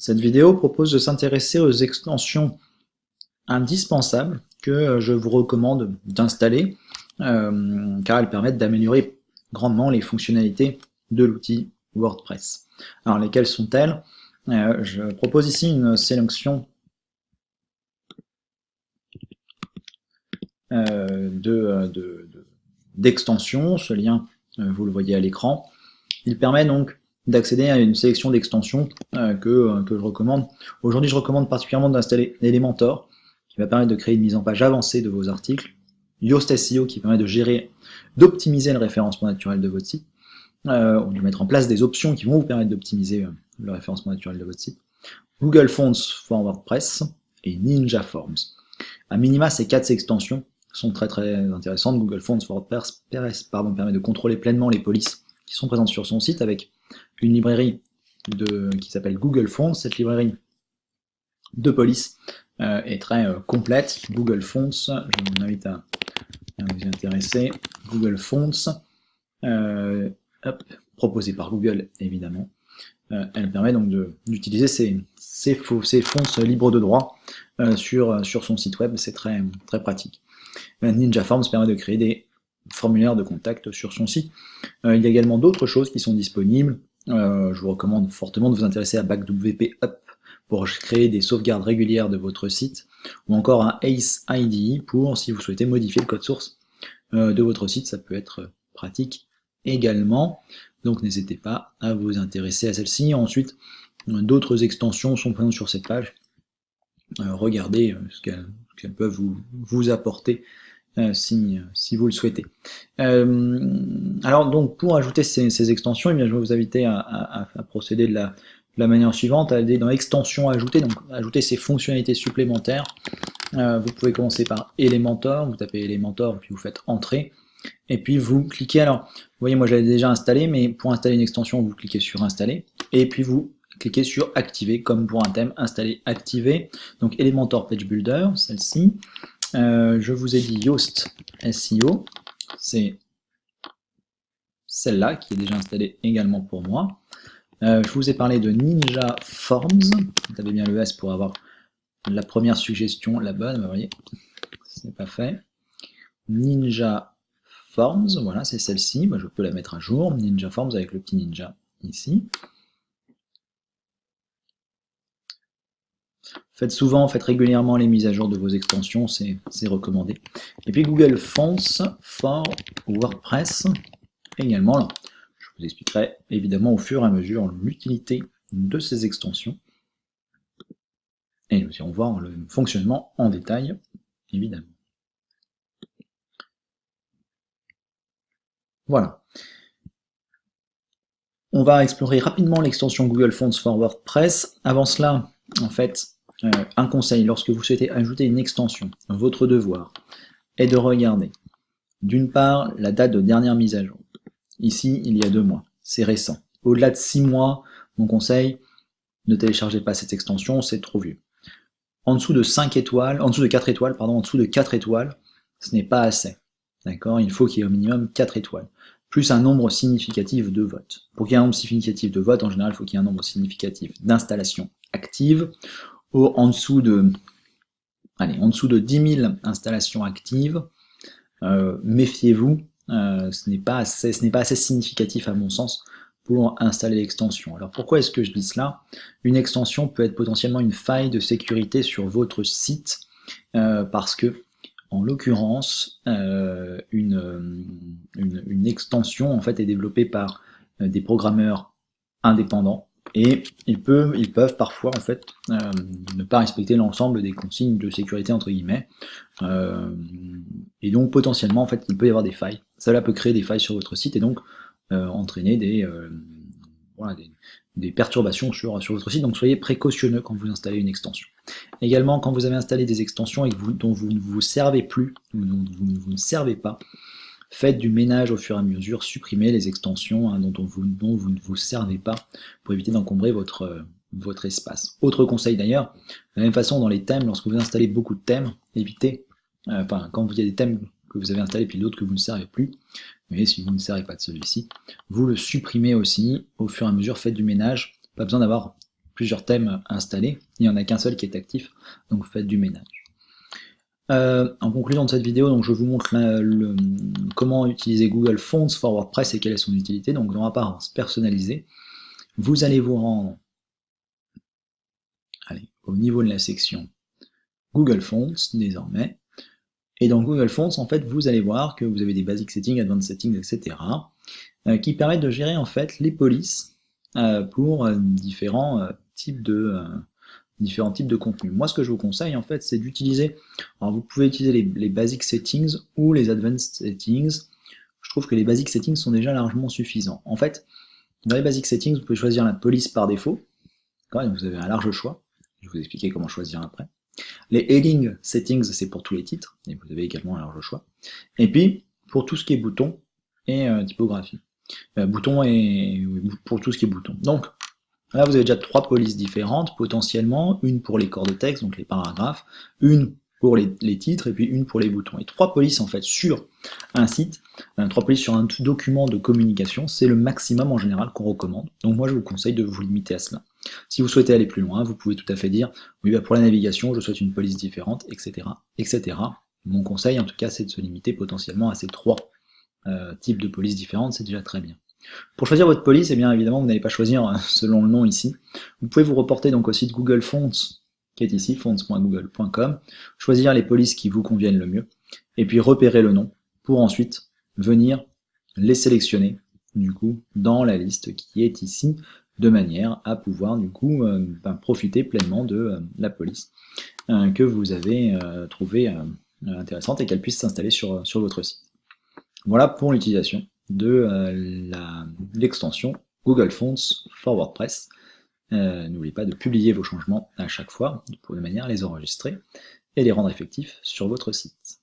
Cette vidéo propose de s'intéresser aux extensions indispensables que je vous recommande d'installer car elles permettent d'améliorer grandement les fonctionnalités de l'outil WordPress. Alors lesquelles sont-elles? Je propose ici une sélection d'extensions. Ce lien, vous le voyez à l'écran. Il permet donc d'accéder à une sélection d'extensions que je recommande. Aujourd'hui, je recommande particulièrement d'installer Elementor, qui va permettre de créer une mise en page avancée de vos articles, Yoast SEO, qui permet de gérer, d'optimiser le référencement naturel de votre site, ou de mettre en place des options qui vont vous permettre d'optimiser le référencement naturel de votre site, Google Fonts for WordPress et Ninja Forms. À minima, ces 4 extensions sont très intéressantes. Google Fonts for WordPress permet de contrôler pleinement les polices qui sont présentes sur son site avec une librairie qui s'appelle Google Fonts. Cette librairie de police est très complète. Google Fonts, je vous invite à vous y intéresser. Google Fonts, proposé par Google évidemment. Elle permet donc d'utiliser ces fonts libres de droit sur son site web. C'est très pratique. Ninja Forms permet de créer des formulaires de contact sur son site. Il y a également d'autres choses qui sont disponibles. Je vous recommande fortement de vous intéresser à BackWP Up pour créer des sauvegardes régulières de votre site, ou encore à Ace IDE pour, si vous souhaitez modifier le code source de votre site, ça peut être pratique également. Donc n'hésitez pas à vous intéresser à celle-ci. Ensuite, d'autres extensions sont présentes sur cette page. Regardez ce qu'elles peuvent vous apporter si vous le souhaitez. Alors donc pour ajouter ces extensions, eh bien, je vais vous inviter à procéder de la manière suivante, à aller dans extensions ajouter, donc ajouter ces fonctionnalités supplémentaires. Vous pouvez commencer par Elementor, vous tapez Elementor puis vous faites Entrée, et puis vous cliquez, alors vous voyez moi j'avais déjà installé, mais pour installer une extension vous cliquez sur Installer, et puis vous cliquez sur Activer, comme pour un thème, Installer, Activer. Donc Elementor Page Builder, celle-ci. Je vous ai dit Yoast SEO, c'est celle-là qui est déjà installée également pour moi. Je vous ai parlé de Ninja Forms, vous avez bien le S pour avoir la première suggestion, la bonne, vous voyez, c'est pas fait. Ninja Forms, voilà, c'est celle-ci, je peux la mettre à jour, Ninja Forms avec le petit ninja ici. Faites régulièrement les mises à jour de vos extensions, c'est recommandé. Et puis Google Fonts for WordPress également. Alors, je vous expliquerai évidemment au fur et à mesure l'utilité de ces extensions. Et nous irons voir le fonctionnement en détail, évidemment. Voilà. On va explorer rapidement l'extension Google Fonts for WordPress. Avant cela, en fait, un conseil, lorsque vous souhaitez ajouter une extension, votre devoir est de regarder, d'une part, la date de dernière mise à jour. Ici, il y a 2 mois, c'est récent. Au-delà de 6 mois, mon conseil, ne téléchargez pas cette extension, c'est trop vieux. En dessous de 5 étoiles, en dessous de 4 étoiles, pardon, en dessous de 4 étoiles, ce n'est pas assez. D'accord? Il faut qu'il y ait au minimum 4 étoiles, plus un nombre significatif de votes. Pour qu'il y ait un nombre significatif de votes, en général, il faut qu'il y ait un nombre significatif d'installations actives. En dessous de 10 000 installations actives, méfiez-vous, ce n'est pas assez significatif à mon sens pour installer l'extension. Alors pourquoi est-ce que je dis cela? Une extension peut être potentiellement une faille de sécurité sur votre site, parce que, en l'occurrence, une extension en fait est développée par des programmeurs indépendants. Et ils peuvent parfois en fait ne pas respecter l'ensemble des consignes de sécurité entre guillemets, et donc potentiellement en fait il peut y avoir des failles. Cela peut créer des failles sur votre site et donc entraîner des perturbations sur votre site. Donc soyez précautionneux quand vous installez une extension. Également, quand vous avez installé des extensions et dont vous ne vous servez plus, ou dont vous ne servez pas, faites du ménage au fur et à mesure, supprimez les extensions dont vous ne vous servez pas pour éviter d'encombrer votre espace. Autre conseil d'ailleurs, de la même façon dans les thèmes, lorsque vous installez beaucoup de thèmes, évitez, quand il y a des thèmes que vous avez installés puis d'autres que vous ne servez plus, mais si vous ne servez pas de celui-ci, vous le supprimez aussi, au fur et à mesure faites du ménage, pas besoin d'avoir plusieurs thèmes installés, il n'y en a qu'un seul qui est actif, donc faites du ménage. En conclusion de cette vidéo, donc je vous montre comment utiliser Google Fonts for WordPress et quelle est son utilité. Donc dans l'apparence personnalisée, vous allez vous rendre au niveau de la section Google Fonts désormais. Et dans Google Fonts, en fait, vous allez voir que vous avez des basic settings, advanced settings, etc. Qui permettent de gérer en fait les polices pour différents types de contenus. Moi, ce que je vous conseille, en fait, c'est d'utiliser, alors vous pouvez utiliser les basic settings ou les advanced settings. Je trouve que les basic settings sont déjà largement suffisants. En fait, dans les basic settings, vous pouvez choisir la police par défaut. Donc vous avez un large choix. Je vais vous expliquer comment choisir après. Les heading settings, c'est pour tous les titres, et vous avez également un large choix. Et puis, pour tout ce qui est boutons et typographie. Boutons et pour tout ce qui est boutons. Donc, là, vous avez déjà 3 polices différentes, potentiellement, une pour les corps de texte, donc les paragraphes, une pour les titres, et puis une pour les boutons. Et 3 polices, en fait, sur un site, 3 polices sur un document de communication, c'est le maximum en général qu'on recommande. Donc moi, je vous conseille de vous limiter à cela. Si vous souhaitez aller plus loin, vous pouvez tout à fait dire, oui, pour la navigation, je souhaite une police différente, etc., etc. Mon conseil, en tout cas, c'est de se limiter potentiellement à ces 3 types de polices différentes, c'est déjà très bien. Pour choisir votre police, eh bien évidemment, vous n'allez pas choisir selon le nom ici. Vous pouvez vous reporter donc au site Google Fonts, qui est ici, fonts.google.com, choisir les polices qui vous conviennent le mieux, et puis repérer le nom, pour ensuite venir les sélectionner, du coup, dans la liste qui est ici, de manière à pouvoir, du coup, profiter pleinement de la police que vous avez trouvée intéressante et qu'elle puisse s'installer sur votre site. Voilà pour l'utilisation de l'extension Google Fonts for WordPress. N'oubliez pas de publier vos changements à chaque fois, de manière à les enregistrer et les rendre effectifs sur votre site.